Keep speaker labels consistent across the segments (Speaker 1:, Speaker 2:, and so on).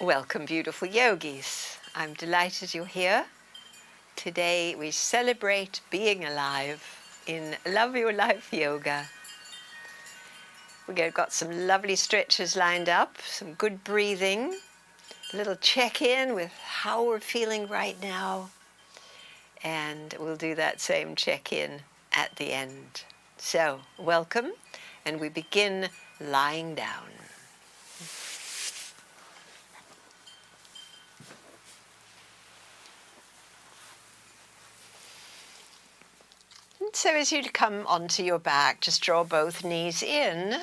Speaker 1: Welcome, beautiful yogis. I'm delighted you're here. Today we celebrate being alive in Love Your Life Yoga. We've got some lovely stretches lined up, some good breathing, a little check-in with how we're feeling right now, and we'll do that same check-in at the end. So, welcome, and we begin lying down. So as you come onto your back, just draw both knees in,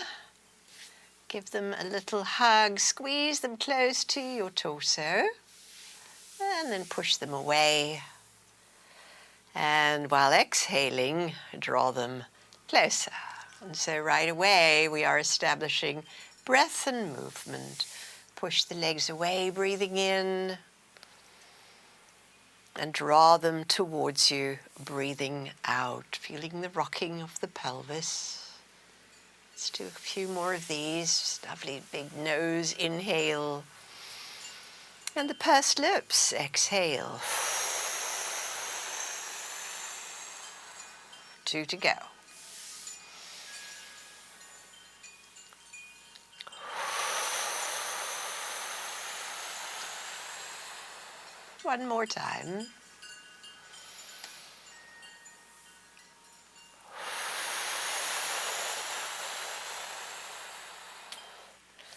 Speaker 1: give them a little hug, squeeze them close to your torso, and then push them away. And while exhaling, draw them closer. And so right away we are establishing breath and movement. Push the legs away, breathing in, and draw them towards you, breathing out, feeling the rocking of the pelvis. Let's do a few more of these. Lovely big nose inhale, and the pursed lips exhale. 2 to go. One more time.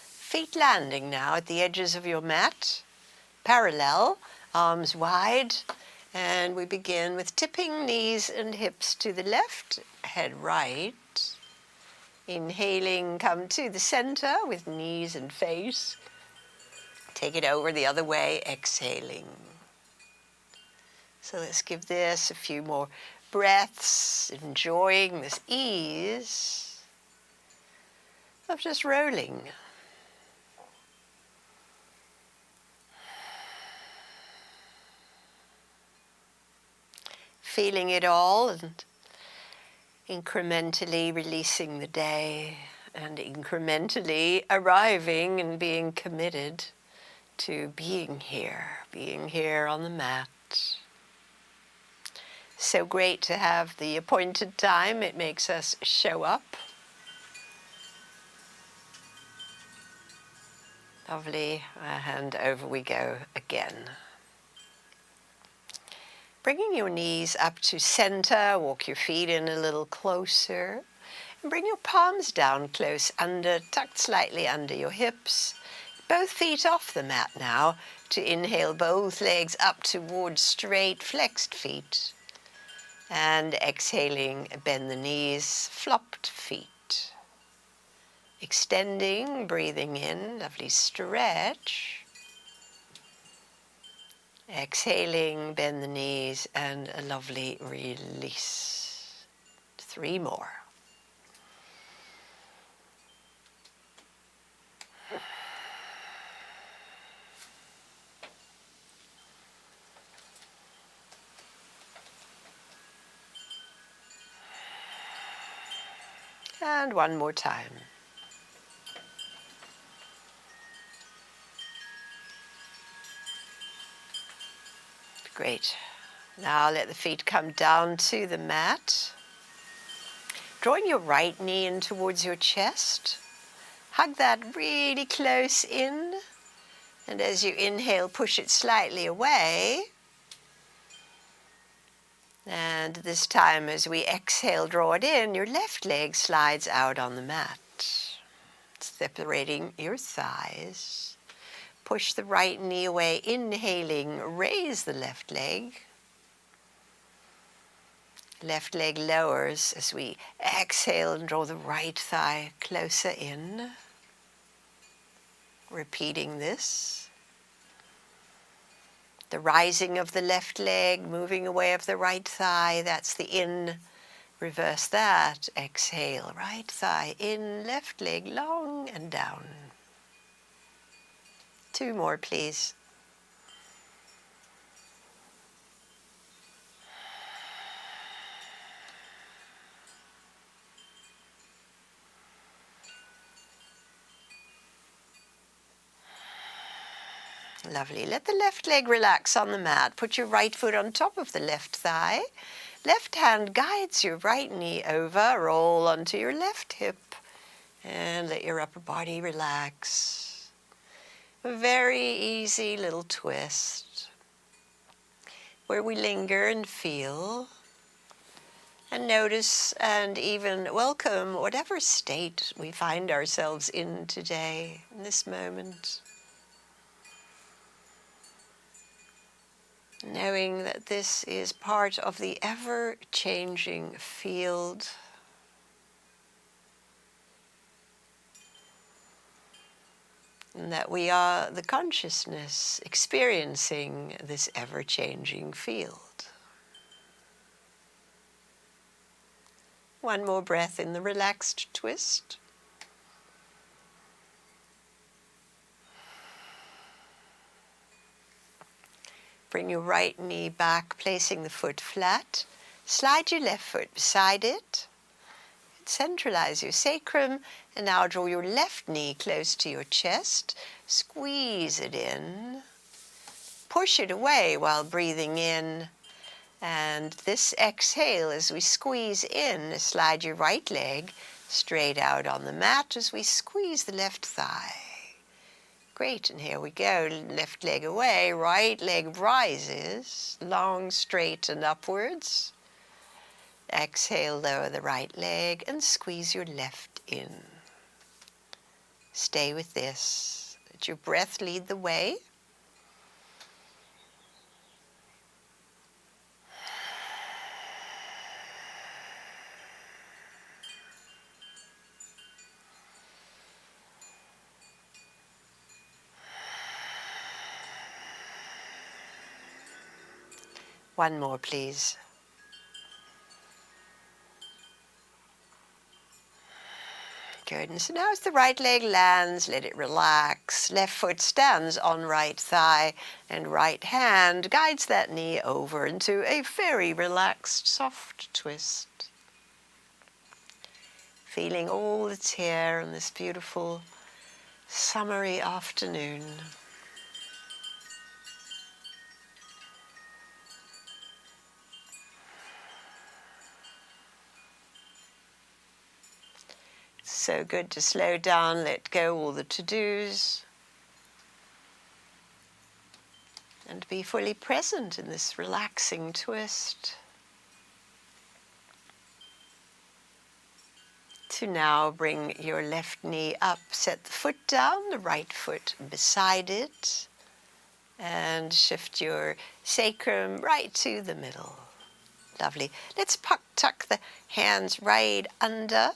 Speaker 1: Feet landing now at the edges of your mat, parallel, arms wide, and we begin with tipping knees and hips to the left, head right. Inhaling, come to the center with knees and face. Take it over the other way, exhaling. So let's give this a few more breaths, enjoying this ease of just rolling. Feeling it all and incrementally releasing the day and incrementally arriving and being committed to being here on the mat. So great to have the appointed time. It makes us show up. Lovely, and over we go again. Bringing your knees up to center, walk your feet in a little closer, and bring your palms down close under, tucked slightly under your hips. Both feet off the mat now to inhale both legs up towards straight flexed feet. And exhaling, bend the knees, flopped feet. Extending, breathing in, lovely stretch. Exhaling, bend the knees, and a lovely release. 3 more. And one more time. Great. Now let the feet come down to the mat. Drawing your right knee in towards your chest. Hug that really close in. And as you inhale, push it slightly away. And this time, as we exhale, draw it in, your left leg slides out on the mat, separating your thighs. Push the right knee away, inhaling, raise the left leg. Left leg lowers as we exhale and draw the right thigh closer in. Repeating this. The rising of the left leg, moving away of the right thigh, that's the in. Reverse that, exhale, right thigh in, left leg long and down. 2 more, please. Lovely. Let the left leg relax on the mat. Put your right foot on top of the left thigh. Left hand guides your right knee over. Roll onto your left hip. And let your upper body relax. A very easy little twist where we linger and feel and notice and even welcome whatever state we find ourselves in today, in this moment. Knowing that this is part of the ever-changing field and that we are the consciousness experiencing this ever-changing field. One more breath in the relaxed twist. Bring your right knee back, placing the foot flat. Slide your left foot beside it. Centralize your sacrum, and now draw your left knee close to your chest. Squeeze it in. Push it away while breathing in. And this exhale, as we squeeze in, slide your right leg straight out on the mat as we squeeze the left thigh. Great, and here we go. Left leg away, right leg rises, long, straight, and upwards. Exhale, lower the right leg and squeeze your left in. Stay with this. Let your breath lead the way. One more, please. Good. And so now as the right leg lands, let it relax. Left foot stands on right thigh, and right hand guides that knee over into a very relaxed, soft twist. Feeling all that's here on this beautiful summery afternoon. So good to slow down, let go all the to-dos, and be fully present in this relaxing twist. To now bring your left knee up, set the foot down, the right foot beside it, and shift your sacrum right to the middle. Lovely. Let's tuck the hands right under.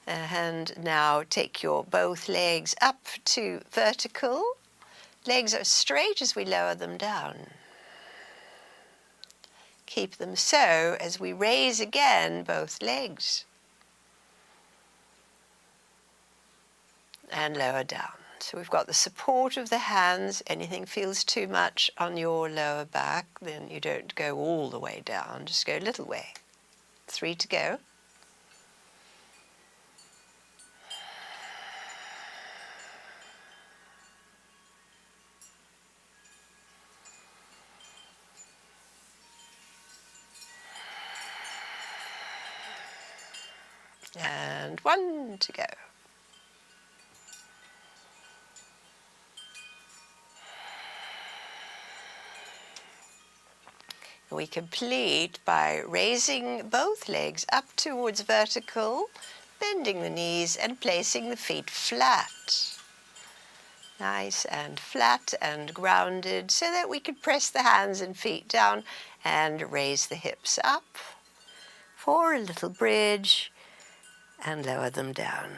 Speaker 1: And now take your both legs up to vertical. Legs are straight as we lower them down. Keep them so as we raise again both legs. And lower down. So we've got the support of the hands. Anything feels too much on your lower back, then you don't go all the way down. Just go a little way. 3 to go. And 1 to go. We complete by raising both legs up towards vertical, bending the knees and placing the feet flat. Nice and flat and grounded so that we can press the hands and feet down and raise the hips up for a little bridge and lower them down.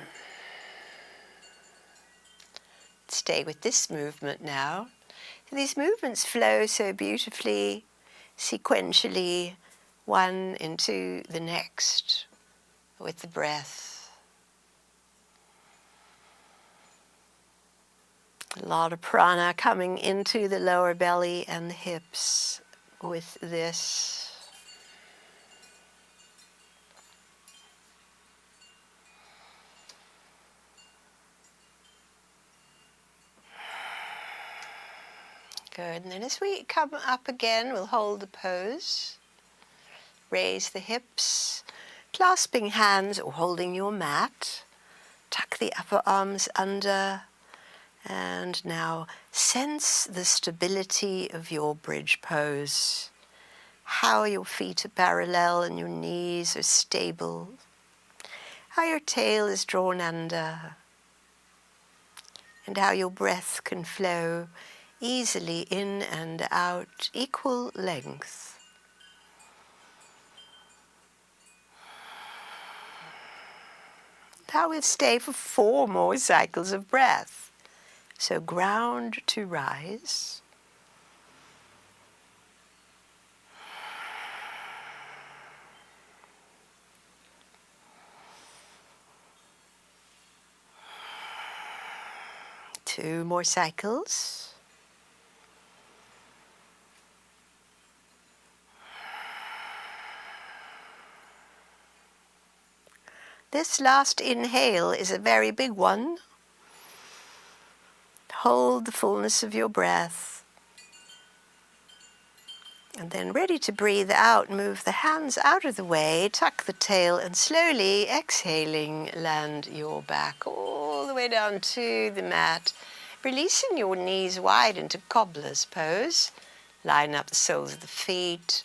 Speaker 1: Stay with this movement now. These movements flow so beautifully, sequentially, one into the next with the breath. A lot of prana coming into the lower belly and the hips with this. Good. And then as we come up again, we'll hold the pose. Raise the hips, clasping hands or holding your mat. Tuck the upper arms under. And now sense the stability of your bridge pose. How your feet are parallel and your knees are stable. How your tail is drawn under. And how your breath can flow easily in and out, equal length. Now we'll stay for 4 more cycles of breath. So ground to rise. Two more cycles. This last inhale is a very big one. Hold the fullness of your breath. And then ready to breathe out, move the hands out of the way, tuck the tail, and slowly exhaling, land your back all the way down to the mat, releasing your knees wide into cobbler's pose. Line up the soles of the feet,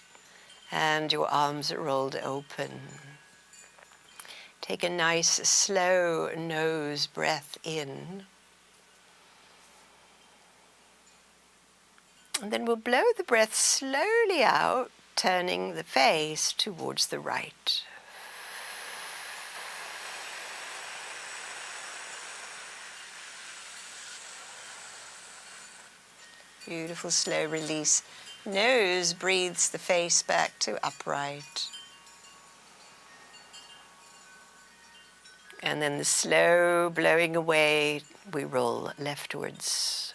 Speaker 1: and your arms are rolled open. Take a nice, slow nose breath in. And then we'll blow the breath slowly out, turning the face towards the right. Beautiful slow release. Nose breathes the face back to upright. And then the slow blowing away, we roll leftwards.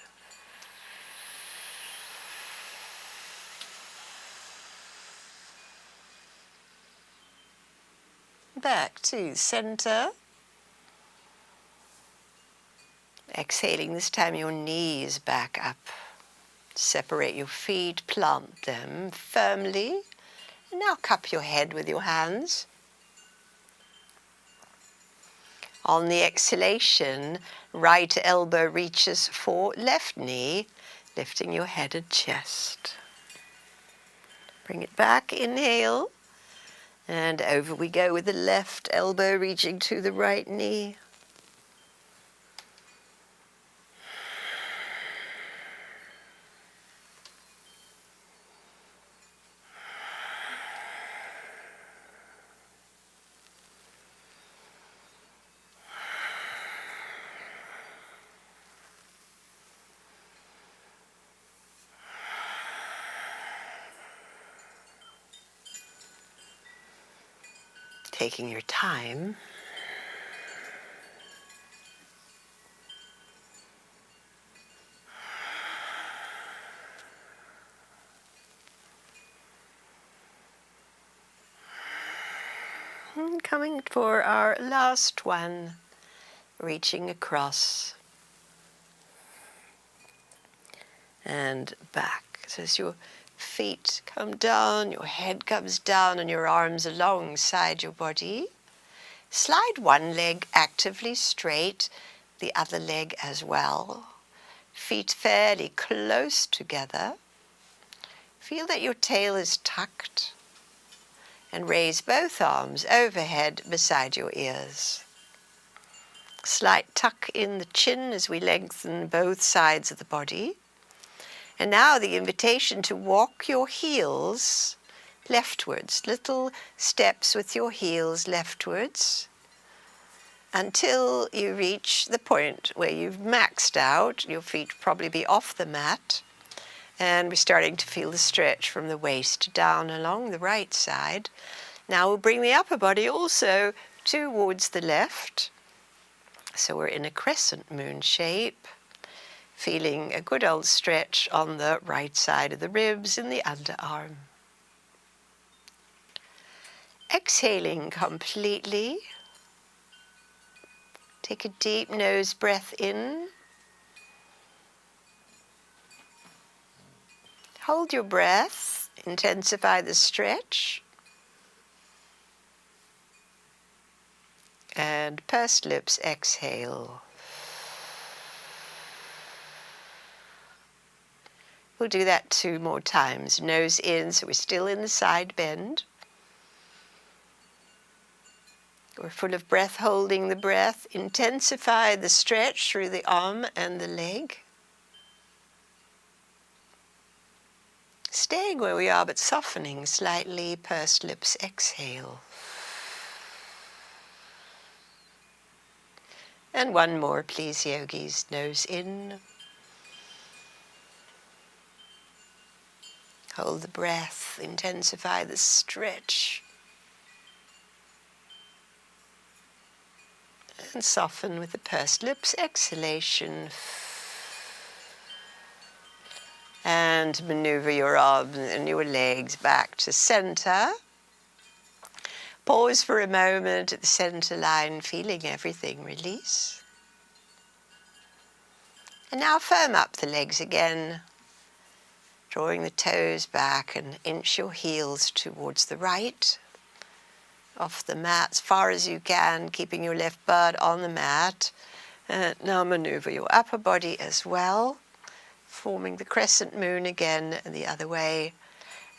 Speaker 1: Back to center. Exhaling this time your knees back up. Separate your feet, plant them firmly. And now cup your head with your hands. On the exhalation, right elbow reaches for left knee, lifting your head and chest. Bring it back, inhale. And over we go with the left elbow reaching to the right knee. Taking your time. And coming for our last one, reaching across and back. So as your feet come down, your head comes down, and your arms alongside your body. Slide one leg actively straight, the other leg as well. Feet fairly close together. Feel that your tail is tucked, and raise both arms overhead beside your ears. Slight tuck in the chin as we lengthen both sides of the body. And now the invitation to walk your heels leftwards, little steps with your heels leftwards until you reach the point where you've maxed out. Your feet probably be off the mat, and we're starting to feel the stretch from the waist down along the right side. Now we'll bring the upper body also towards the left. So we're in a crescent moon shape. Feeling a good old stretch on the right side of the ribs in the underarm. Exhaling completely. Take a deep nose breath in. Hold your breath, intensify the stretch. And pursed lips, exhale. We'll do that 2 more times. Nose in, so we're still in the side bend. We're full of breath, holding the breath. Intensify the stretch through the arm and the leg. Staying where we are, but softening slightly. Pursed lips, exhale. And 1 more, please, yogis. Nose in. Hold the breath, intensify the stretch. And soften with the pursed lips, exhalation. And maneuver your arms and your legs back to center. Pause for a moment at the center line, feeling everything release. And now firm up the legs again, drawing the toes back and inch your heels towards the right, off the mat as far as you can, keeping your left butt on the mat. Now maneuver your upper body as well, forming the crescent moon again the other way.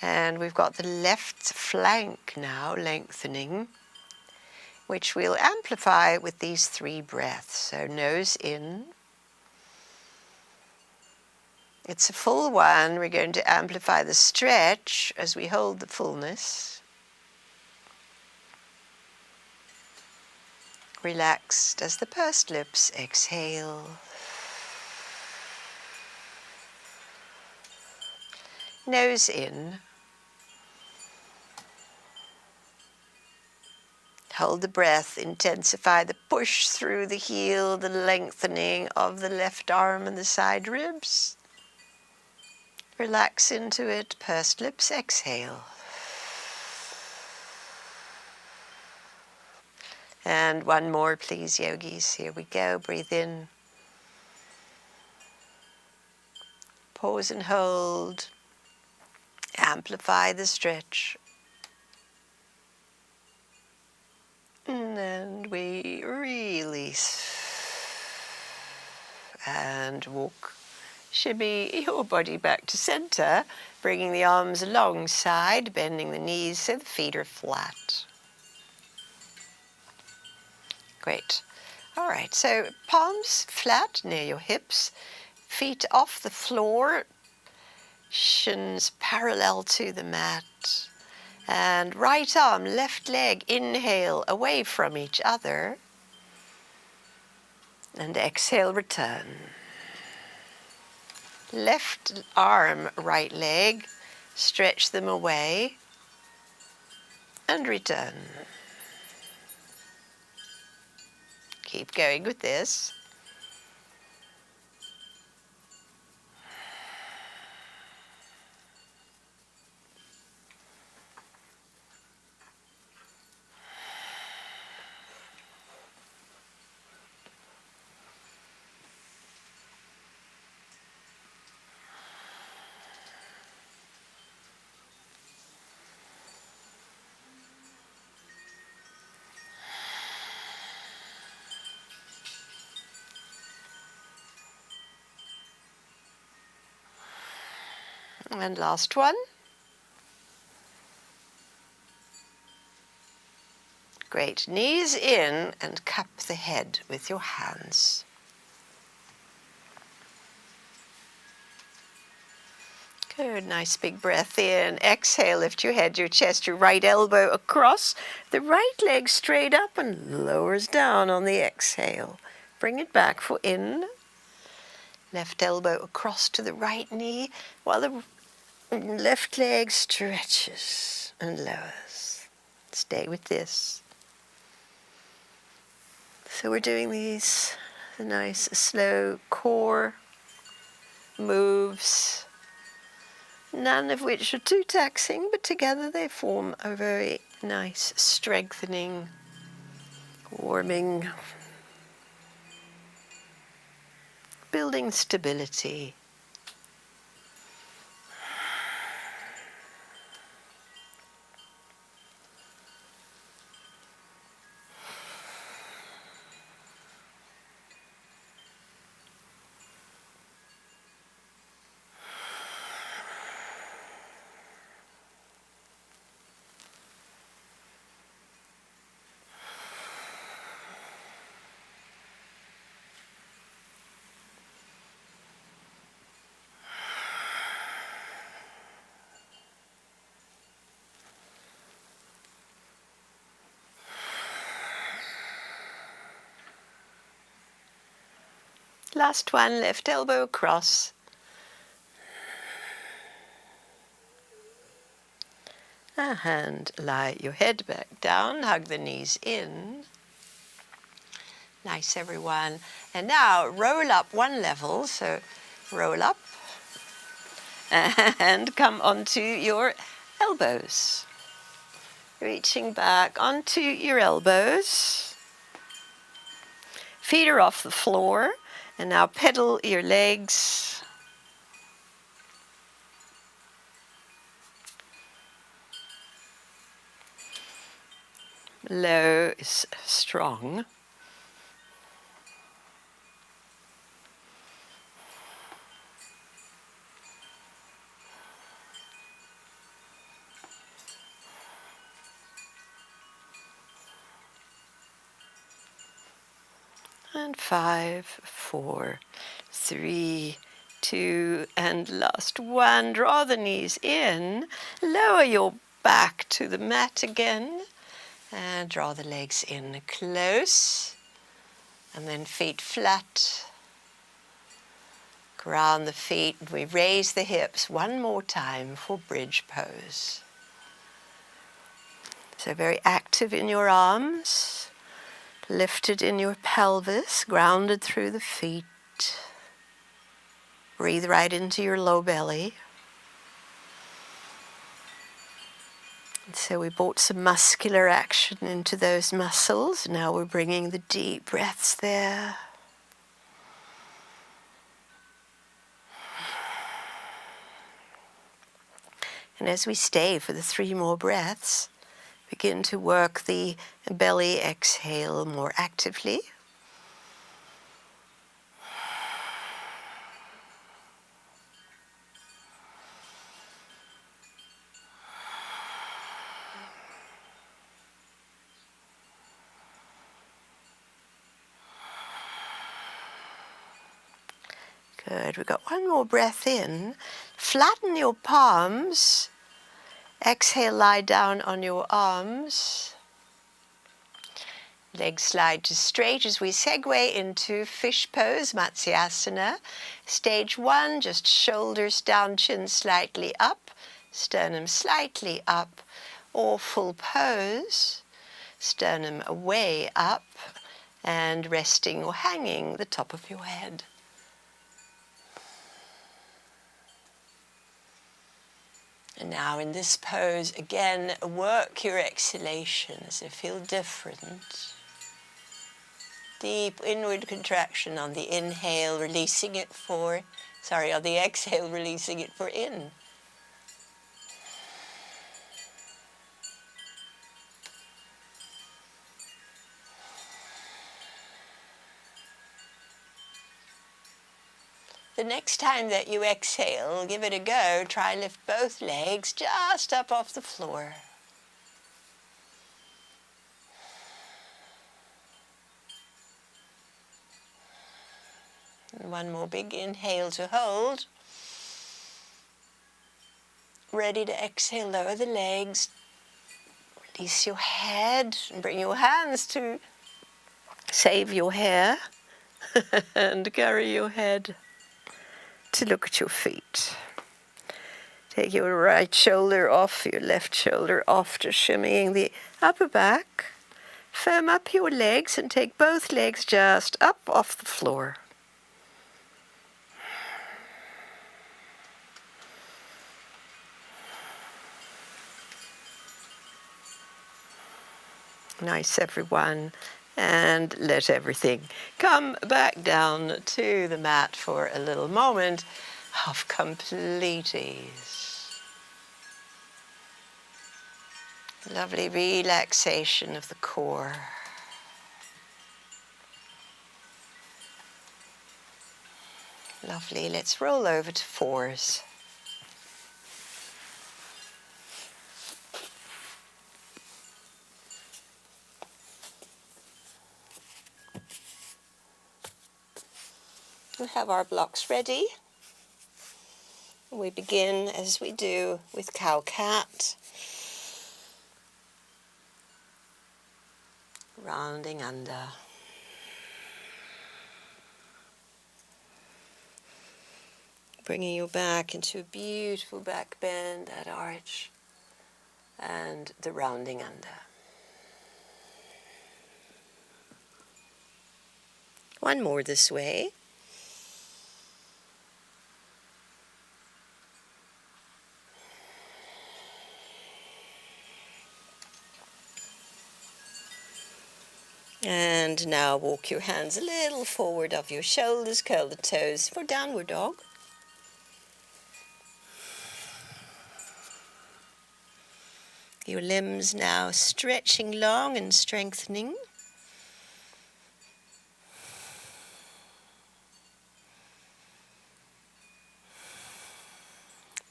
Speaker 1: And we've got the left flank now lengthening, which we'll amplify with these 3 breaths. So nose in. It's a full one. We're going to amplify the stretch as we hold the fullness. Relaxed as the pursed lips, exhale. Nose in. Hold the breath, intensify the push through the heel, the lengthening of the left arm and the side ribs. Relax into it, pursed lips, exhale. And 1 more, please, yogis. Here we go. Breathe in. Pause and hold. Amplify the stretch. And we release. And walk. Shimmy your body back to center, bringing the arms alongside, bending the knees so the feet are flat. Great. All right, so palms flat near your hips, feet off the floor, shins parallel to the mat, and right arm, left leg, inhale away from each other, and exhale, return. Left arm, right leg, stretch them away, and return. Keep going with this. And last one. Great. Knees in and cup the head with your hands. Good. Nice big breath in. Exhale, lift your head, your chest, your right elbow across, the right leg straight up and lowers down on the exhale. Bring it back for in. Left elbow across to the right knee while the left leg stretches and lowers. Stay with this. So we're doing these nice slow core moves, none of which are too taxing, but together they form a very nice strengthening, warming, building stability. Last one, left elbow across. And lie your head back down, hug the knees in. Nice, everyone. And now roll up one level, so roll up and come onto your elbows. Reaching back onto your elbows. Feet are off the floor, and now pedal your legs. Low is strong. And 5, 4, 3, 2, and last one. Draw the knees in. Lower your back to the mat again. And draw the legs in close. And then feet flat. Ground the feet. We raise the hips one more time for bridge pose. So very active in your arms. Lifted in your pelvis, grounded through the feet. Breathe right into your low belly. And so we brought some muscular action into those muscles. Now we're bringing the deep breaths there. And as we stay for the 3 more breaths, begin to work the belly exhale more actively. Good. We've got one more breath in. Flatten your palms. Exhale, lie down on your arms. Legs slide to straight as we segue into fish pose, Matsyasana. Stage 1, just shoulders down, chin slightly up, sternum slightly up, or full pose, sternum away up, and resting or hanging the top of your head. And now in this pose, again, work your exhalation as you feel different. Deep inward contraction on the inhale, releasing it for, on the exhale, releasing it for in. The next time that you exhale, give it a go. Try lift both legs just up off the floor. And one more big inhale to hold. Ready to exhale, lower the legs. Release your head and bring your hands to save your hair and carry your head to look at your feet. Take your right shoulder off, your left shoulder off, just shimmying the upper back. Firm up your legs and take both legs just up off the floor. Nice, everyone. And let everything come back down to the mat for a little moment of complete ease. Lovely relaxation of the core. Lovely. Let's roll over to 4s. We have our blocks ready. We begin, as we do, with cow-cat. Rounding under. Bringing you back into a beautiful back bend, that arch, and the rounding under. One more this way. And now walk your hands a little forward of your shoulders, curl the toes for downward dog. Your limbs now stretching long and strengthening.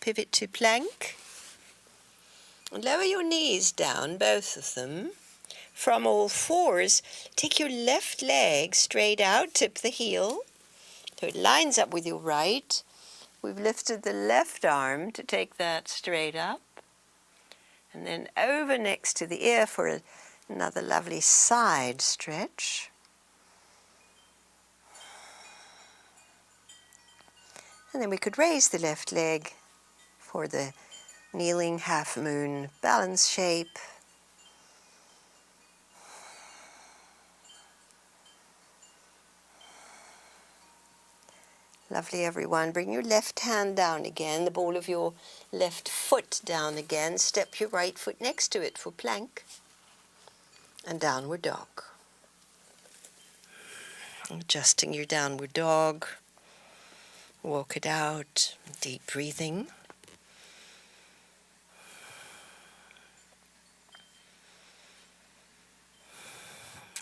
Speaker 1: Pivot to plank. And lower your knees down, both of them. From all fours, take your left leg straight out, tip the heel, so it lines up with your right. We've lifted the left arm to take that straight up, and then over next to the ear for another lovely side stretch. And then we could raise the left leg for the kneeling half moon balance shape. Lovely, everyone. Bring your left hand down again, the ball of your left foot down again. Step your right foot next to it for plank and downward dog. Adjusting your downward dog. Walk it out. Deep breathing.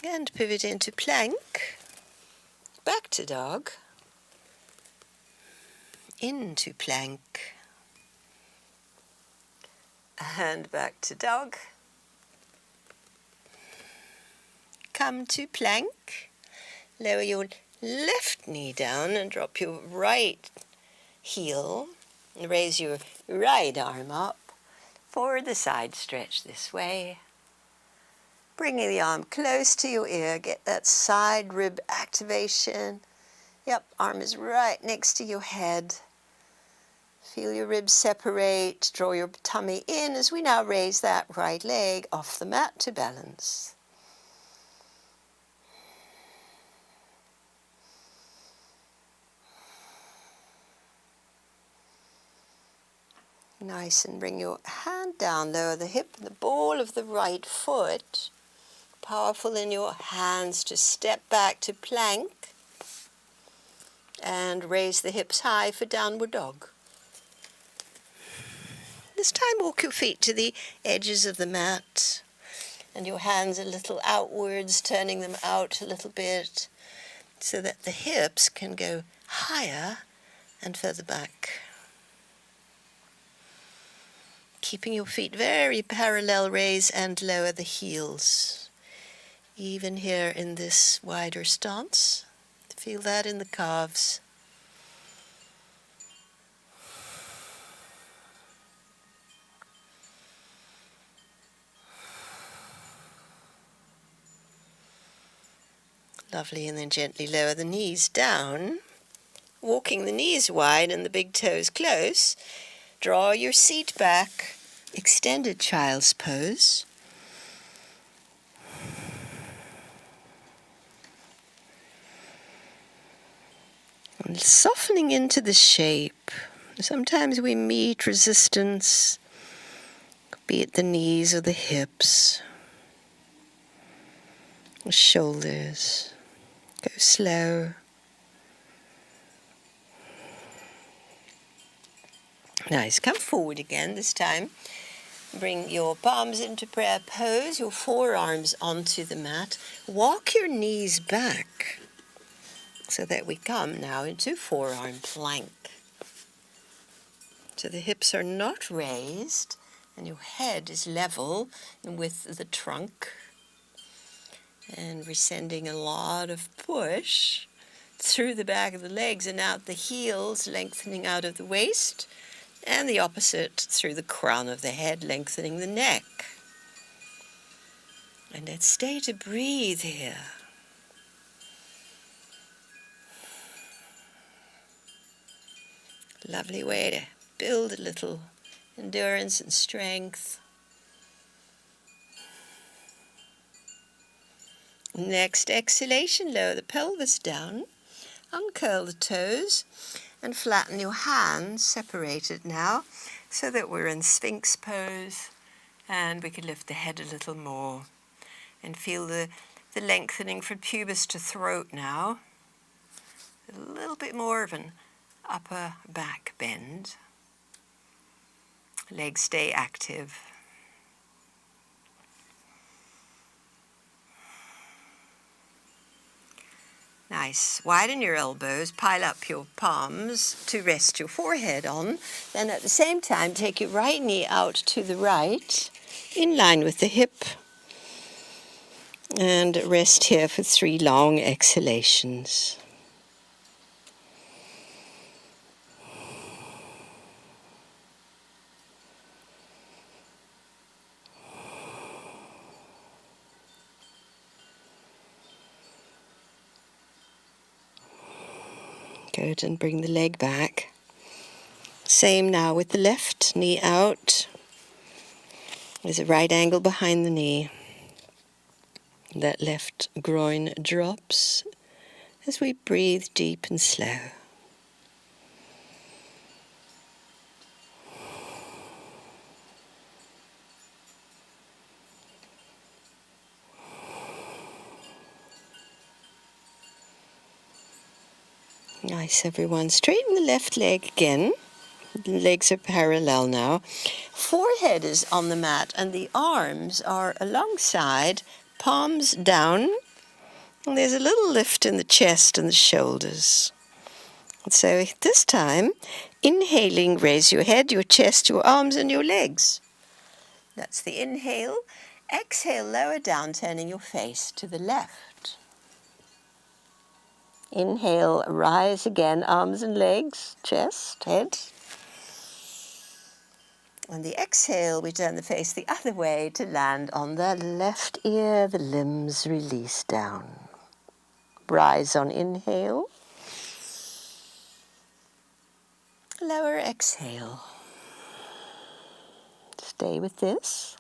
Speaker 1: And pivot into plank. Back to dog. Into plank, and back to dog. Come to plank, lower your left knee down and drop your right heel, and raise your right arm up for the side stretch this way. Bringing the arm close to your ear, get that side rib activation. Yep, arm is right next to your head. Feel your ribs separate, draw your tummy in as we now raise that right leg off the mat to balance. Nice, and bring your hand down, lower the hip, the ball of the right foot. Powerful in your hands to step back to plank and raise the hips high for downward dog. This time walk your feet to the edges of the mat and your hands a little outwards, turning them out a little bit so that the hips can go higher and further back. Keeping your feet very parallel, raise and lower the heels. Even here in this wider stance, feel that in the calves. Lovely, and then gently lower the knees down, walking the knees wide and the big toes close. Draw your seat back, extended child's pose. And softening into the shape. Sometimes we meet resistance, be it the knees or the hips, the shoulders. Go slow. Nice. Come forward again this time. Bring your palms into prayer pose, your forearms onto the mat. Walk your knees back so that we come now into forearm plank. So the hips are not raised and your head is level with the trunk. And we're sending a lot of push through the back of the legs and out the heels, lengthening out of the waist, and the opposite through the crown of the head, lengthening the neck. And let's stay to breathe here. Lovely way to build a little endurance and strength. Next exhalation, lower the pelvis down, uncurl the toes, and flatten your hands, separated now, so that we're in Sphinx pose, and we can lift the head a little more, and feel the lengthening from pubis to throat now. A little bit more of an upper back bend. Legs stay active. Nice. Widen your elbows, pile up your palms to rest your forehead on. Then at the same time, take your right knee out to the right, in line with the hip. And rest here for 3 long exhalations. Good, and bring the leg back. Same now with the left knee out. There's a right angle behind the knee. That left groin drops as we breathe deep and slow. Nice, everyone. Straighten the left leg again. The legs are parallel now. Forehead is on the mat and the arms are alongside, palms down. And there's a little lift in the chest and the shoulders. And so this time, inhaling, raise your head, your chest, your arms and your legs. That's the inhale. Exhale, lower down, turning your face to the left. Inhale, rise again, arms and legs, chest, head. On the exhale, we turn the face the other way to land on the left ear, the limbs release down. Rise on inhale. Lower exhale. Stay with this.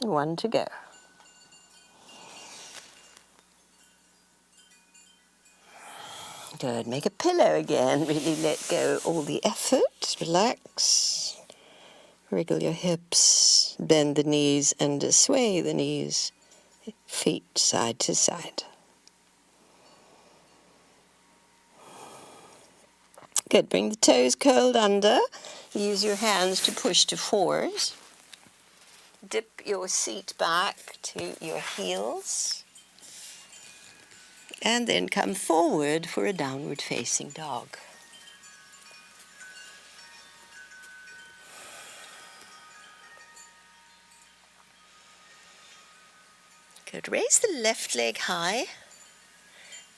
Speaker 1: One to go. Good. Make a pillow again. Really let go all the effort. Relax. Wriggle your hips. Bend the knees and sway the knees. Feet side to side. Good. Bring the toes curled under. Use your hands to push to fours. Dip your seat back to your heels. And then come forward for a downward facing dog. Good. Raise the left leg high.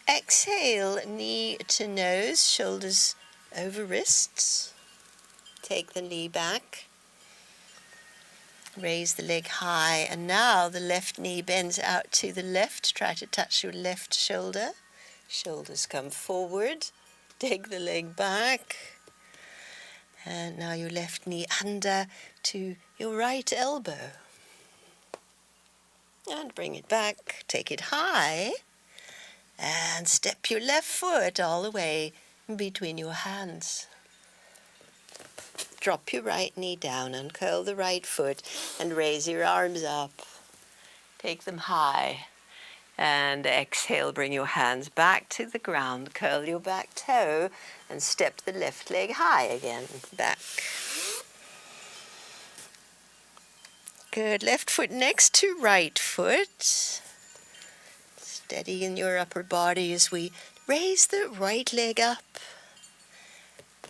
Speaker 1: Exhale, knee to nose, shoulders over wrists. Take the knee back. Raise the leg high, and now the left knee bends out to the left. Try to touch your left shoulder. Shoulders come forward. Take the leg back. And now your left knee under to your right elbow. And bring it back. Take it high. And step your left foot all the way between your hands. Drop your right knee down, uncurl the right foot, and raise your arms up. Take them high. And exhale, bring your hands back to the ground. Curl your back toe and step the left leg high again. Back. Good. Left foot next to right foot. Steady in your upper body as we raise the right leg up.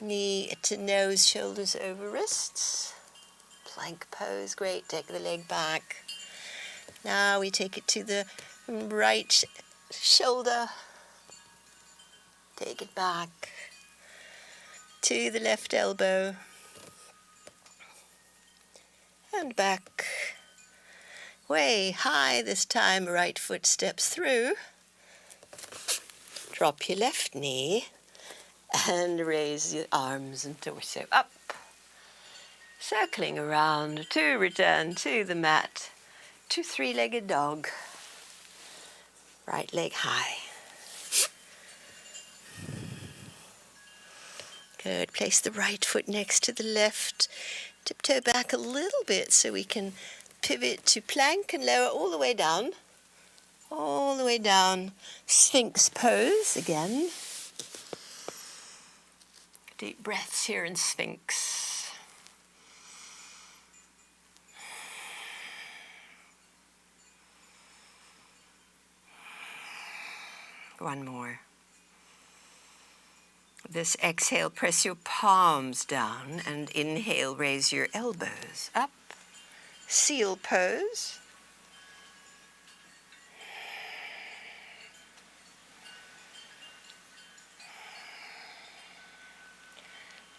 Speaker 1: Knee to nose, shoulders over wrists. Plank pose, great. Take the leg back. Now we take it to the right shoulder. Take it back. to the left elbow, and back. Way high this time, right foot steps through. Drop your left knee and raise your arms and torso up. Circling around to return to the mat, to three-legged dog. Right leg high. Good. Place the right foot next to the left. Tiptoe back a little bit so we can pivot to plank and lower all the way down. All the way down. Sphinx pose again. Deep breaths here in Sphinx. One more. This exhale, press your palms down, and inhale, raise your elbows up. Seal pose.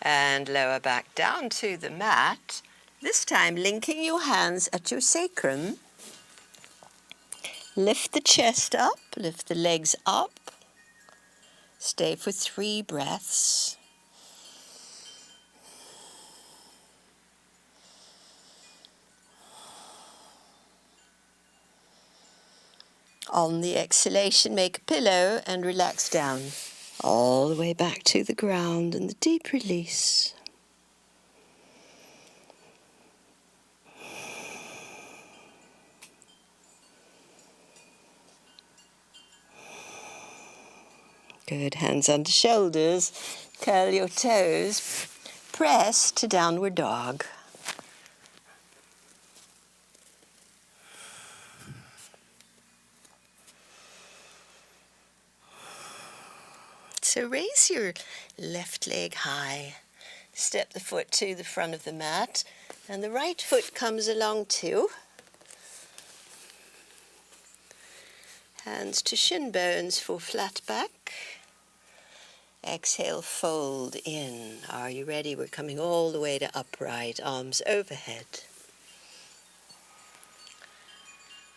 Speaker 1: And lower back down to the mat. This time linking your hands at your sacrum. Lift the chest up, lift the legs up. Stay for 3 breaths. On the exhalation, make a pillow and relax down. All the way back to the ground and the deep release. Good, hands under shoulders, curl your toes, press to downward dog. So raise your left leg high, step the foot to the front of the mat, and the right foot comes along too. Hands to shin bones for flat back. Exhale, fold in. Are you ready? We're coming all the way to upright, arms overhead.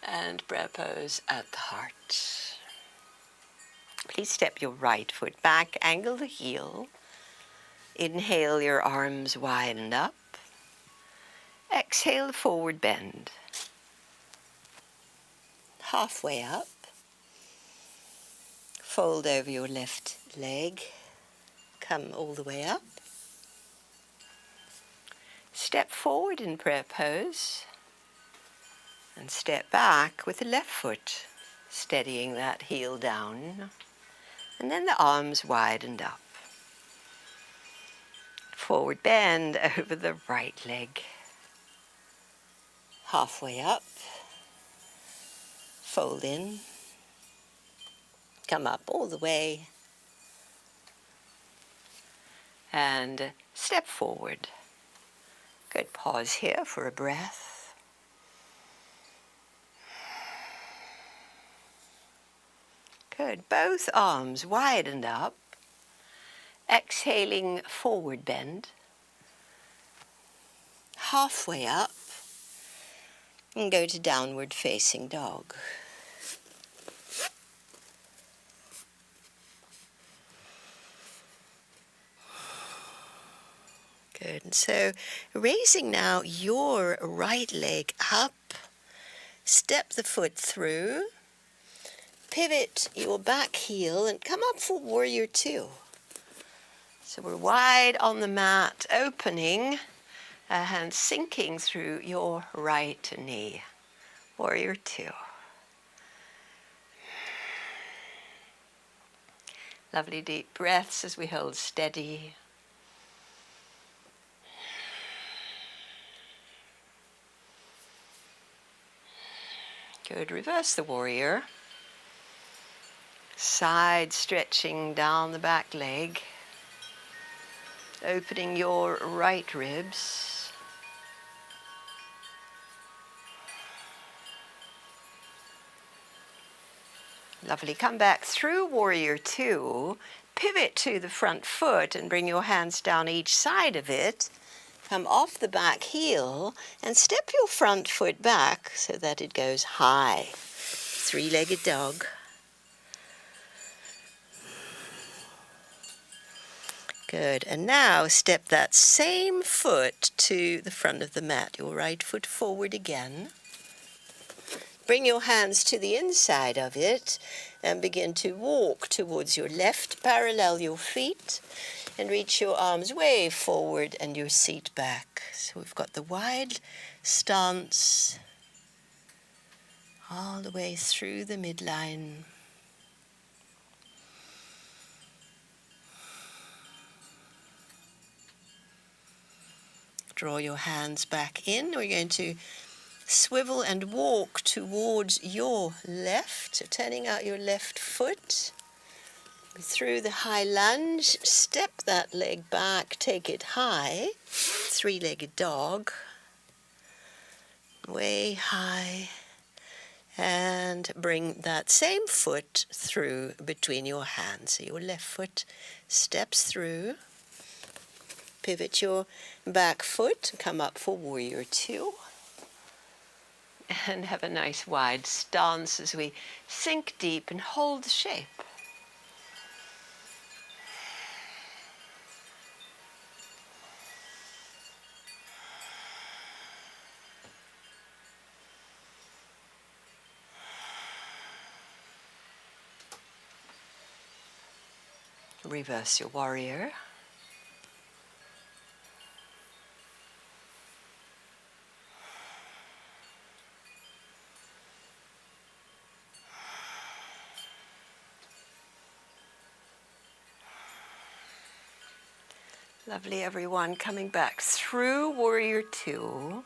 Speaker 1: And prayer pose at the heart. Please step your right foot back, angle the heel. Inhale, your arms widen up. Exhale, forward bend. Halfway up. Fold over your left leg. Come all the way up. Step forward in prayer pose. And step back with the left foot, steadying that heel down. And then the arms widened up. Forward bend over the right leg. Halfway up. Fold in. Come up all the way. And step forward. Good, pause here for a breath. Good, both arms widened up. Exhaling, forward bend. Halfway up. And go to downward facing dog. Good. And so raising now your right leg up, step the foot through, pivot your back heel and come up for warrior 2. So we're wide on the mat, opening, hands sinking through your right knee. Warrior 2. Lovely deep breaths as we hold steady. Good, reverse the warrior. Side stretching down the back leg. Opening your right ribs. Lovely, come back through warrior 2. pivot to the front foot and bring your hands down each side of it. Come off the back heel and step your front foot back so that it goes high. Three-legged dog. Good. And now step that same foot to the front of the mat. Your right foot forward again. Bring your hands to the inside of it and begin to walk towards your left. Parallel your feet and reach your arms way forward and your seat back. So we've got the wide stance all the way through the midline. Draw your hands back in. We're going to swivel and walk towards your left, so turning out your left foot. Through the high lunge, step that leg back, take it high, three-legged dog, way high, and bring that same foot through between your hands. So your left foot steps through. Pivot your back foot, come up for warrior two. And have a nice wide stance as we sink deep and hold the shape. Reverse your warrior. Lovely, everyone. Coming back through warrior two.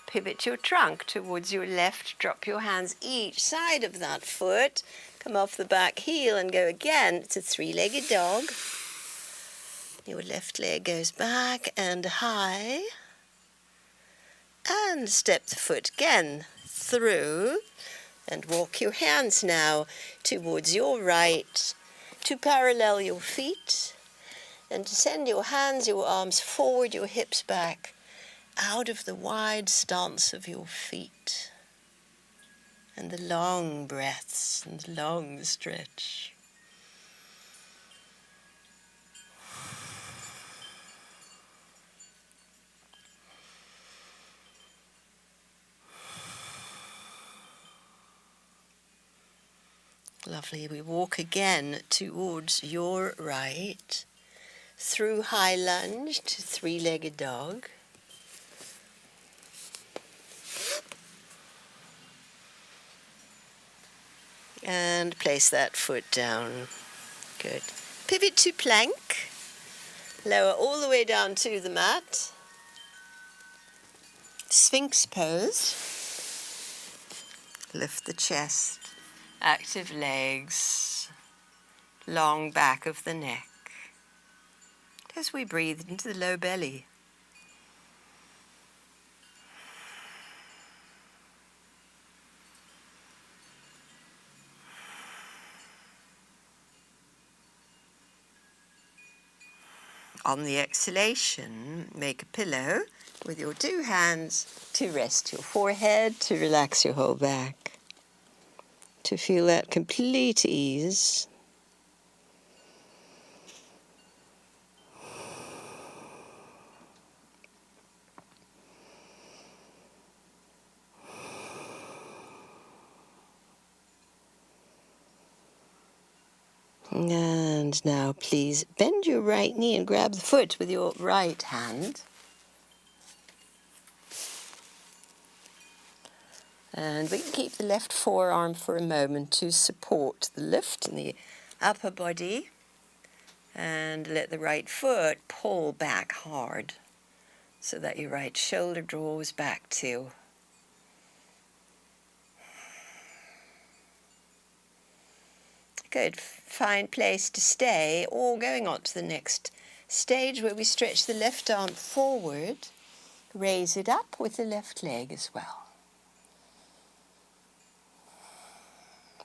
Speaker 1: Pivot your trunk towards your left. Drop your hands each side of that foot. Come off the back heel and go again. It's a three-legged dog. Your left leg goes back and high. And step the foot again through. And walk your hands now towards your right to parallel your feet. And to send your hands, your arms forward, your hips back, out of the wide stance of your feet. And the long breaths and long stretch. Lovely. We walk again towards your right. Through high lunge to three-legged dog. And place that foot down. Good. Pivot to plank. Lower all the way down to the mat. Sphinx pose. Lift the chest. Active legs. Long back of the neck. As we breathe into the low belly. On the exhalation, make a pillow with your two hands to rest your forehead, to relax your whole back, to feel that complete ease. And now please bend your right knee and grab the foot with your right hand. And we can keep the left forearm for a moment to support the lift in the upper body. And let the right foot pull back hard so that your right shoulder draws back too. Good. Find place to stay, or going on to the next stage where we stretch the left arm forward, raise it up with the left leg as well.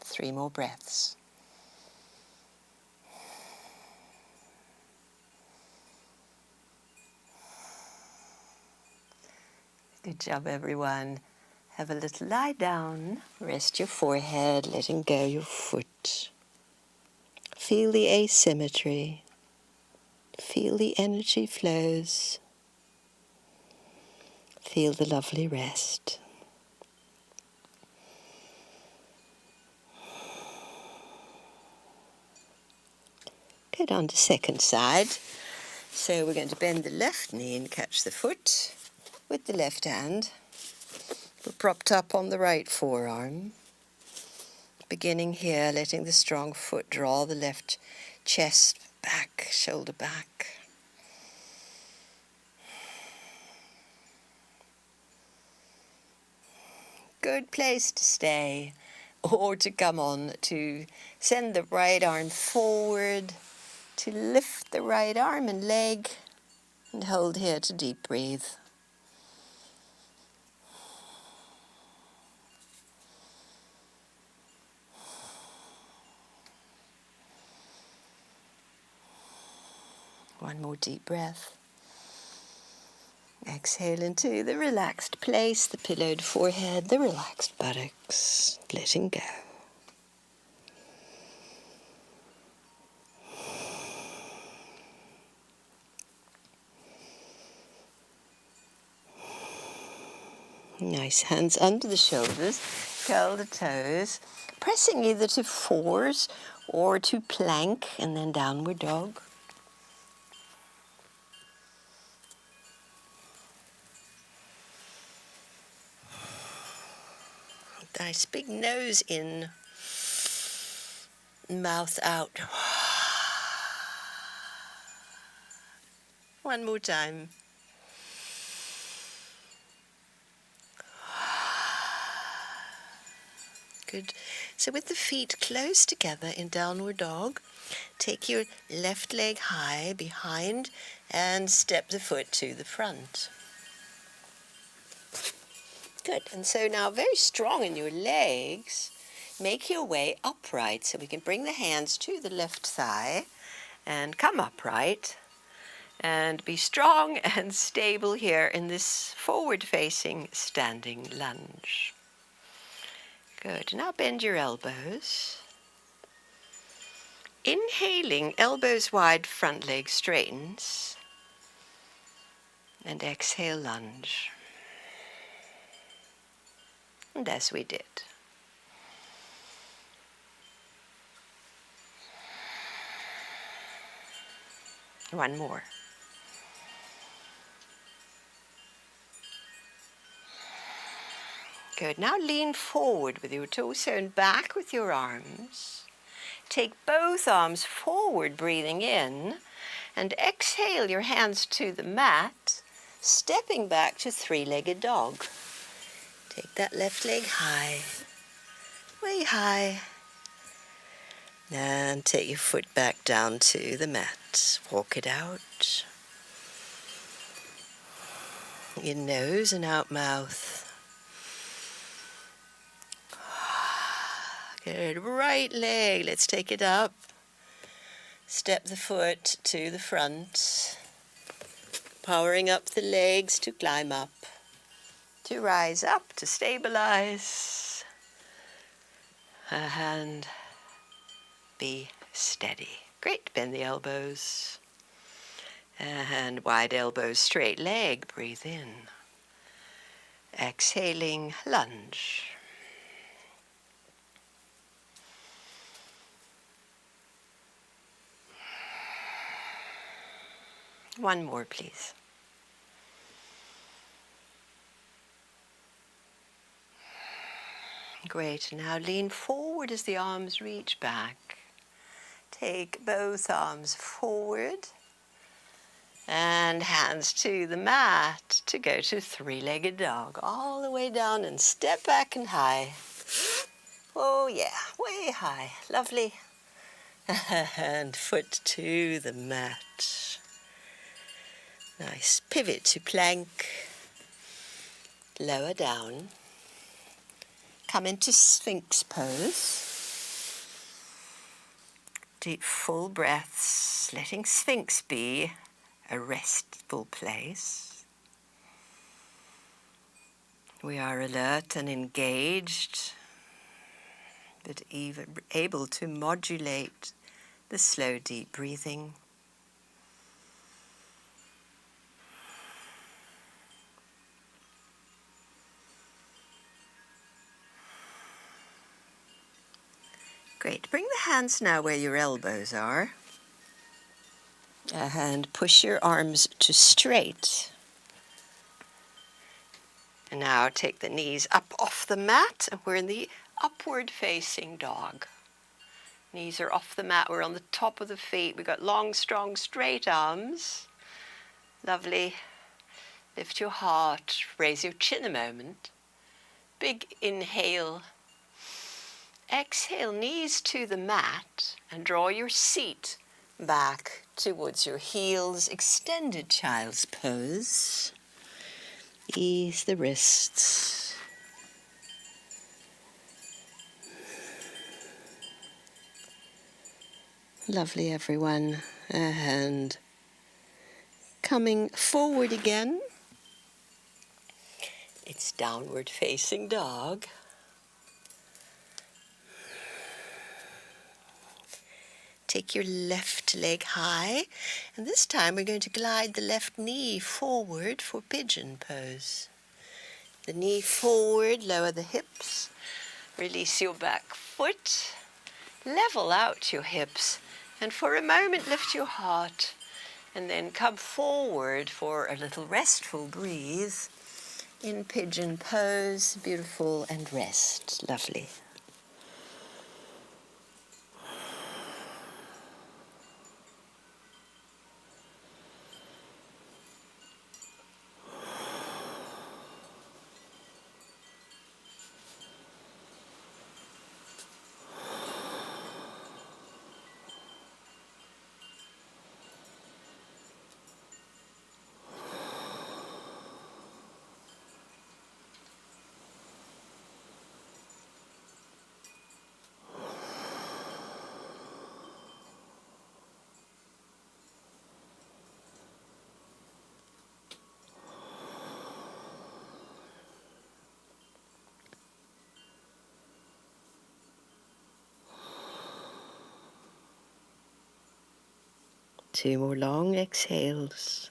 Speaker 1: 3 more breaths. Good job, everyone. Have a little lie down. Rest your forehead, letting go your foot. Feel the asymmetry. Feel the energy flows. Feel the lovely rest. Go down to second side. So we're going to bend the left knee and catch the foot with the left hand. We're propped up on the right forearm. Beginning here, letting the strong foot draw the left chest back, shoulder back. Good place to stay, or to come on, to send the right arm forward, to lift the right arm and leg, and hold here to deep breathe. One more deep breath. Exhale into the relaxed place, the pillowed forehead, the relaxed buttocks, letting go. Nice, hands under the shoulders, curl the toes, pressing either to fours or to plank and then downward dog. Nice big nose in, mouth out. One more time. Good. So with the feet close together in downward dog, take your left leg high behind and step the foot to the front. Good. And so now very strong in your legs, make your way upright. So we can bring the hands to the left thigh and come upright and be strong and stable here in this forward-facing standing lunge. Good. Now bend your elbows. Inhaling, elbows wide, front leg straightens. And exhale, lunge. And as we did. One more. Good. Now lean forward with your torso and back with your arms. Take both arms forward, breathing in, and exhale your hands to the mat, stepping back to three-legged dog. Take that left leg high, way high, and take your foot back down to the mat. Walk it out. In nose and out mouth. Good. Right leg, let's take it up. Step the foot to the front. Powering up the legs to climb up. To rise up, to stabilize. And be steady. Great. Bend the elbows. And wide elbows, straight leg. Breathe in. Exhaling, lunge. One more, please. Great. Now lean forward as the arms reach back. Take both arms forward and hands to the mat to go to three-legged dog. All the way down and step back and high. Oh yeah, way high. Lovely. And foot to the mat. Nice. Pivot to plank. Lower down. Come into Sphinx pose. Deep full breaths, letting Sphinx be a restful place. We are alert and engaged, but even able to modulate the slow, deep breathing. Great. Bring the hands now where your elbows are. And push your arms to straight. And now take the knees up off the mat, and we're in the upward facing dog. Knees are off the mat, we're on the top of the feet. We've got long, strong, straight arms. Lovely. Lift your heart, raise your chin a moment. Big inhale. Exhale, knees to the mat, and draw your seat back towards your heels. Extended child's pose. Ease the wrists. Lovely, everyone. And coming forward again. It's downward facing dog. Take your left leg high, and this time we're going to glide the left knee forward for pigeon pose. The knee forward, lower the hips, release your back foot, level out your hips, and for a moment lift your heart, and then come forward for a little restful breathe in pigeon pose. Beautiful, and rest. Lovely. Two more long exhales.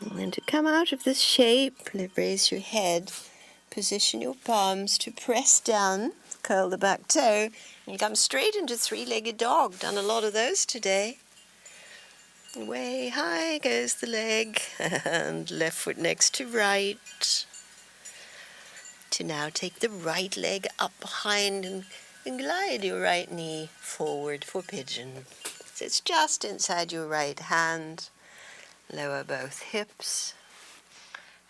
Speaker 1: And to come out of this shape, raise your head, position your palms to press down, curl the back toe, and come straight into three-legged dog. Done a lot of those today. Way high goes the leg, and left foot next to right. To now take the right leg up behind and glide your right knee forward for pigeon. So it's just inside your right hand. Lower both hips.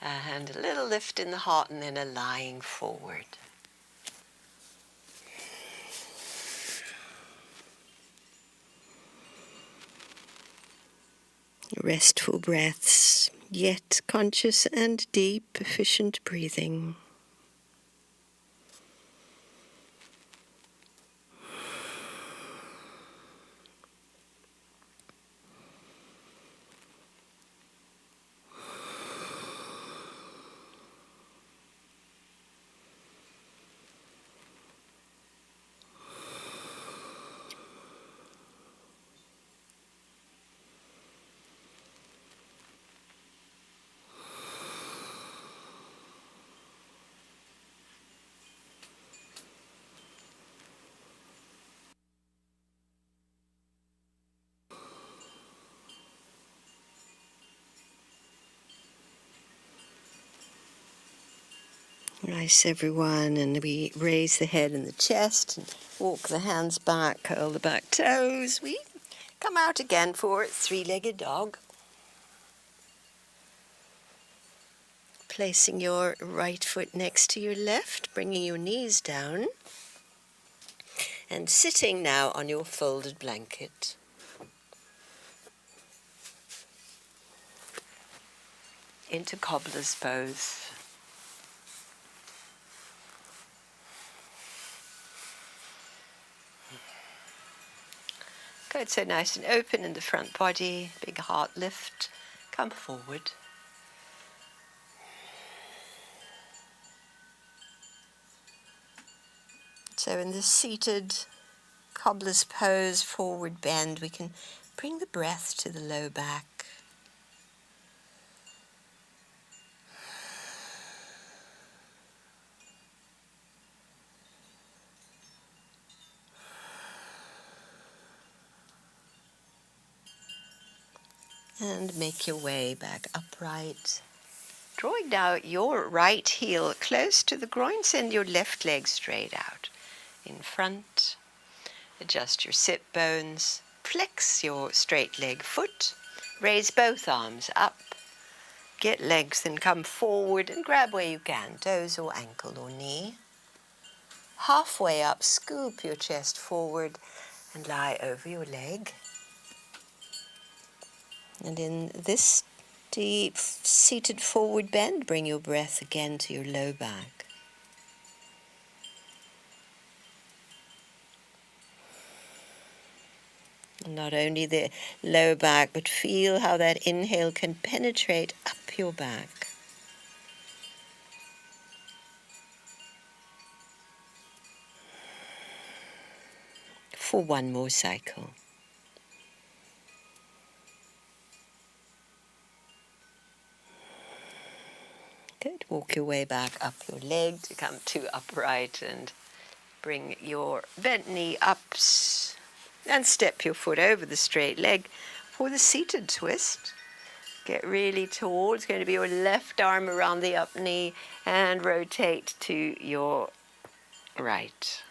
Speaker 1: And a little lift in the heart, and then a lying forward. Restful breaths, yet conscious and deep, efficient breathing. Nice, everyone, and we raise the head and the chest and walk the hands back, curl the back toes. We come out again for three-legged dog. Placing your right foot next to your left, bringing your knees down, and sitting now on your folded blanket. Into cobbler's pose. Good, so nice and open in the front body, big heart lift, come forward. So in this seated cobbler's pose, forward bend, we can bring the breath to the low back. And make your way back upright. Drawing now your right heel close to the groin, send your left leg straight out in front. Adjust your sit bones, flex your straight leg foot, raise both arms up, get length and come forward and grab where you can, toes or ankle or knee. Halfway up, scoop your chest forward and lie over your leg. And in this deep seated forward bend, bring your breath again to your low back. And not only the low back, but feel how that inhale can penetrate up your back. For one more cycle. Good. Walk your way back up your leg to come to upright and bring your bent knee up and step your foot over the straight leg for the seated twist. Get really tall. It's going to be your left arm around the up knee and rotate to your right.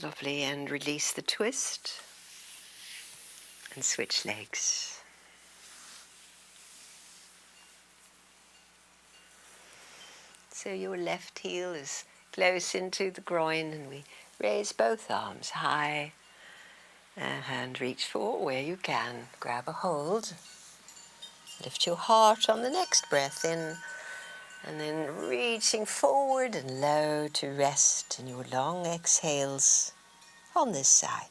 Speaker 1: Lovely, and release the twist and switch legs. So your left heel is close into the groin and we raise both arms high and reach for where you can. Grab a hold. Lift your heart on the next breath in and then reaching forward and low to rest in your long exhales on this side.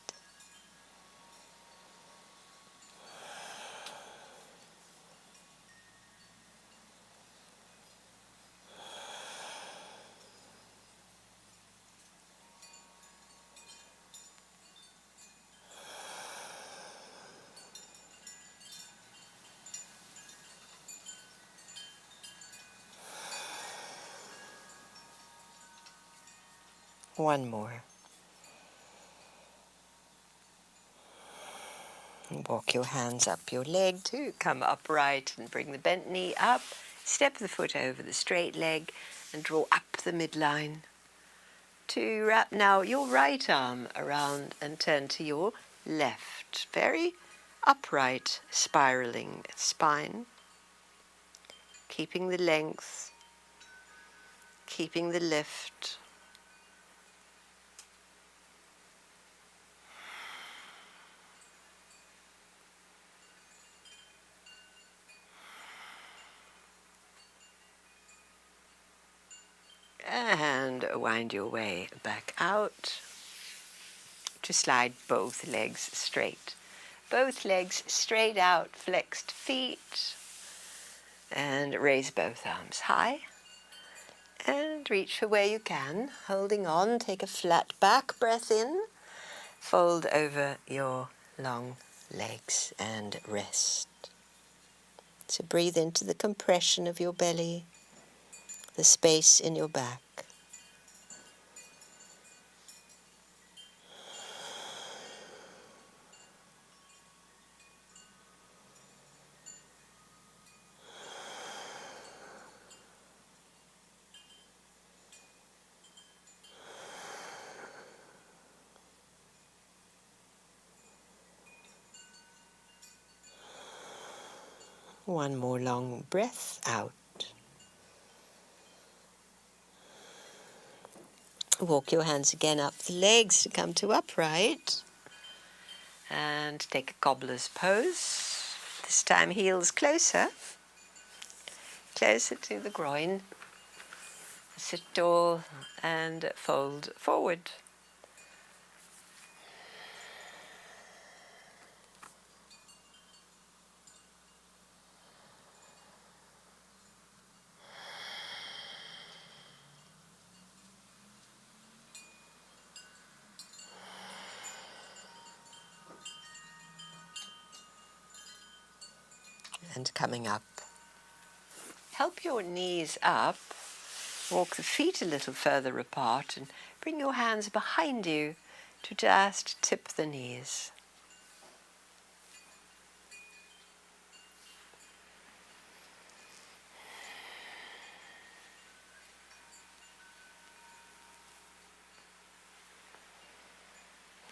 Speaker 1: One more. And walk your hands up your leg to come upright and bring the bent knee up. Step the foot over the straight leg and draw up the midline. To wrap now your right arm around and turn to your left. Very upright, spiraling spine. Keeping the length, keeping the lift. And wind your way back out to slide both legs straight. Both legs straight out, flexed feet. And raise both arms high. And reach for where you can, holding on. Take a flat back breath in. Fold over your long legs and rest. So breathe into the compression of your belly, the space in your back. One more long breath out. Walk your hands again up the legs to come to upright. And take a cobbler's pose. This time heels closer to the groin. Sit tall and fold forward. And coming up. Help your knees up. Walk the feet a little further apart and bring your hands behind you to just tip the knees.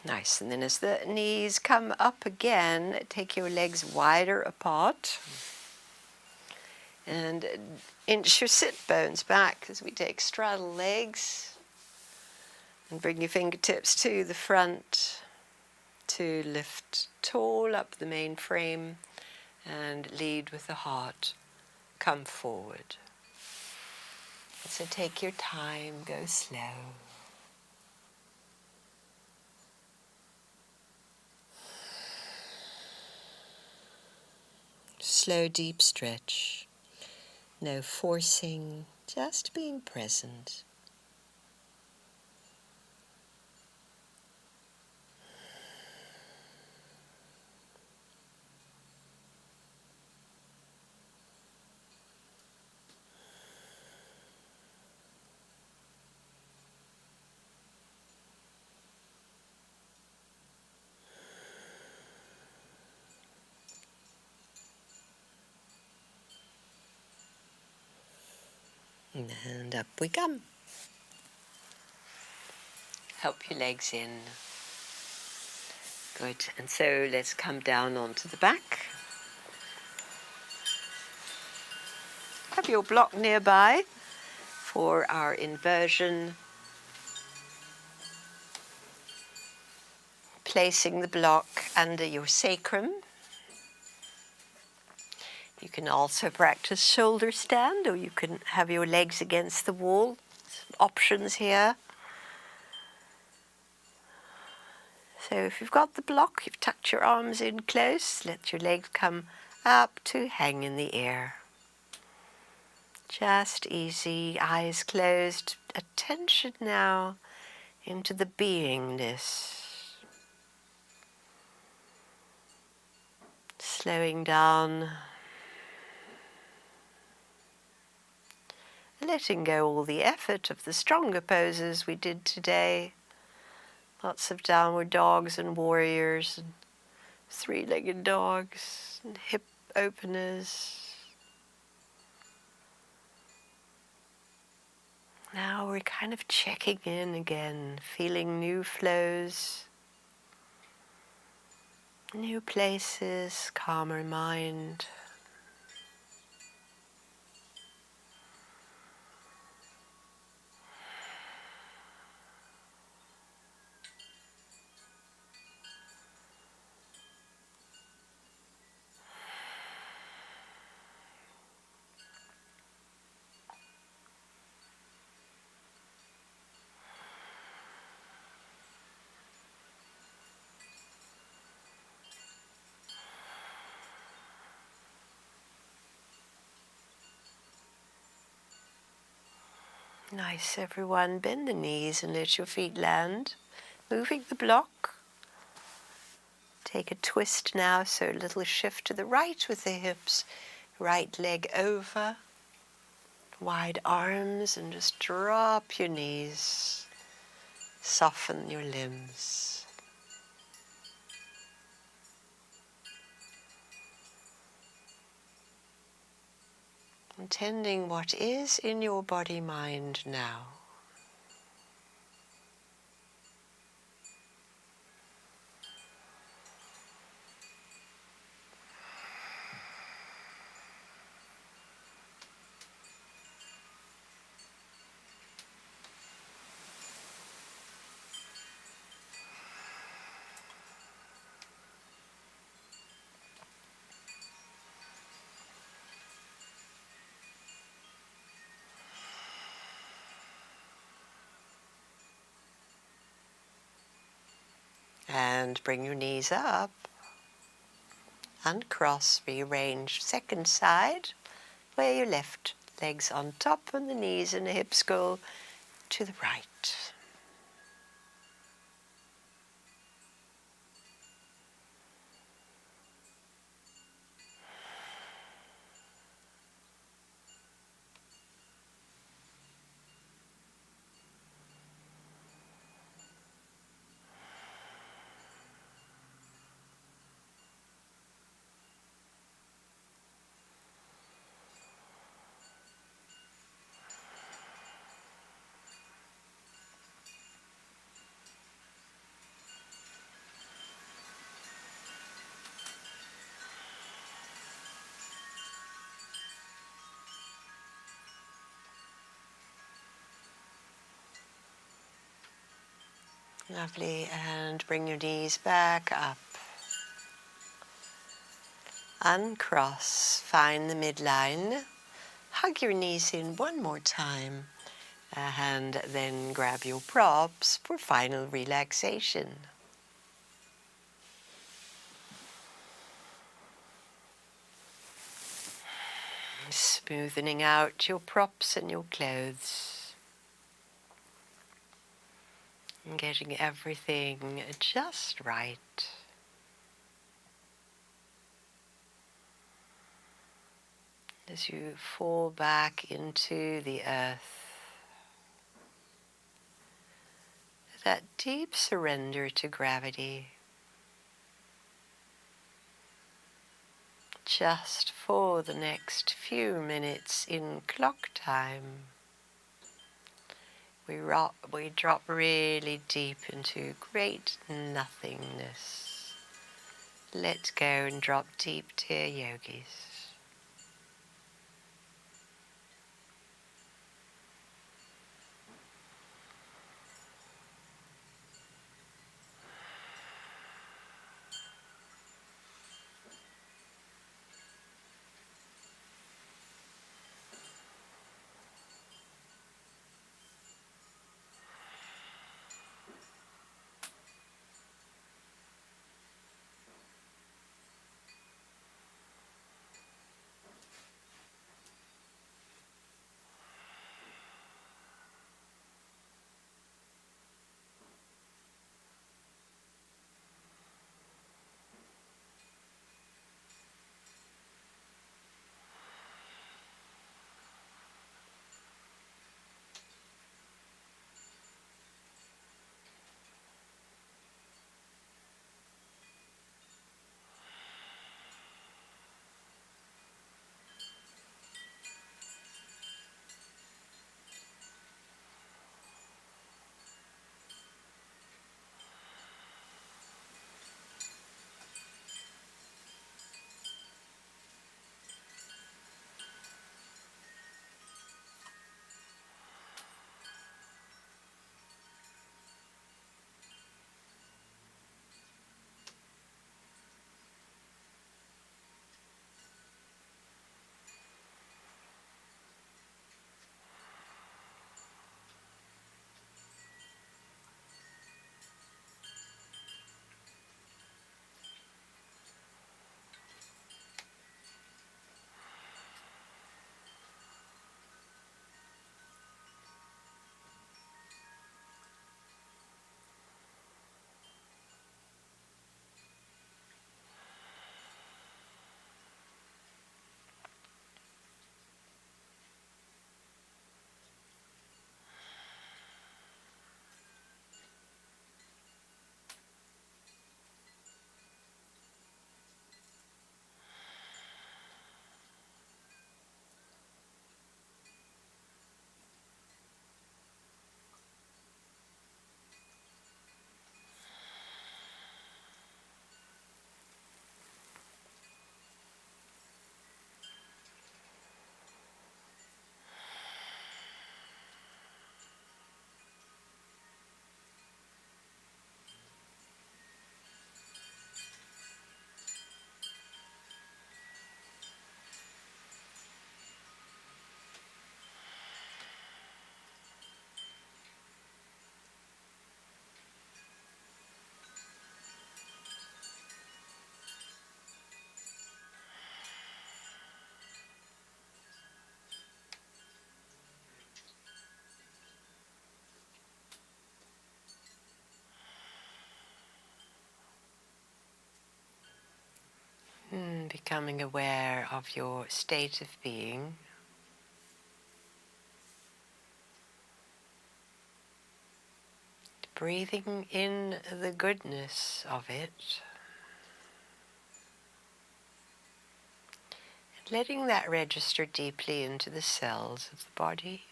Speaker 1: Nice, and then as the knees come up again, take your legs wider apart and inch your sit bones back as we take straddle legs, and bring your fingertips to the front to lift tall up the main frame and lead with the heart. Come forward. So take your time, go slow. Slow, deep stretch. No forcing, just being present. And up we come. Help your legs in. Good. And so let's come down onto the back. Have your block nearby for our inversion. Placing the block under your sacrum. You can also practice shoulder stand, or you can have your legs against the wall. Some options here. So if you've got the block, you've tucked your arms in close, let your legs come up to hang in the air. Just easy, eyes closed, attention now into the beingness. Slowing down. Letting go all the effort of the stronger poses we did today. Lots of downward dogs and warriors and three-legged dogs and hip openers. Now we're kind of checking in again, feeling new flows, new places, calmer mind. Nice, everyone. Bend the knees and let your feet land. Moving the block. Take a twist now, so a little shift to the right with the hips. Right leg over. Wide arms, and just drop your knees. Soften your limbs. Intending what is in your body-mind now. And bring your knees up. Uncross, rearrange second side, where your left leg's on top and the knees and the hips go to the right. Lovely, and bring your knees back up. Uncross, find the midline. Hug your knees in one more time. And then grab your props for final relaxation. Smoothing out your props and your clothes. And getting everything just right. As you fall back into the earth. That deep surrender to gravity. Just for the next few minutes in clock time. We drop really deep into great nothingness. Let go and drop deep, dear yogis. becoming aware of your state of being. Breathing in the goodness of it. And letting that register deeply into the cells of the body.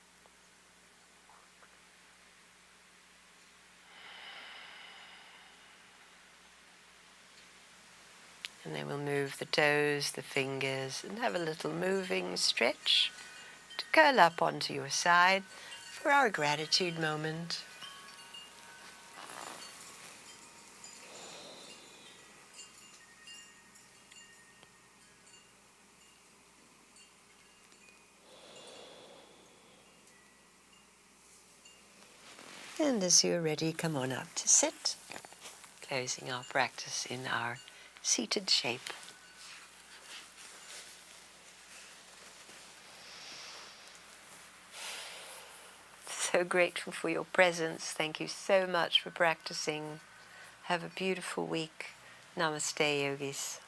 Speaker 1: And then we'll move the toes, the fingers, and have a little moving stretch to curl up onto your side for our gratitude moment. And as you're ready, come on up to sit, closing our practice in our seated shape. So grateful for your presence. Thank you so much for practicing. Have a beautiful week. Namaste, yogis.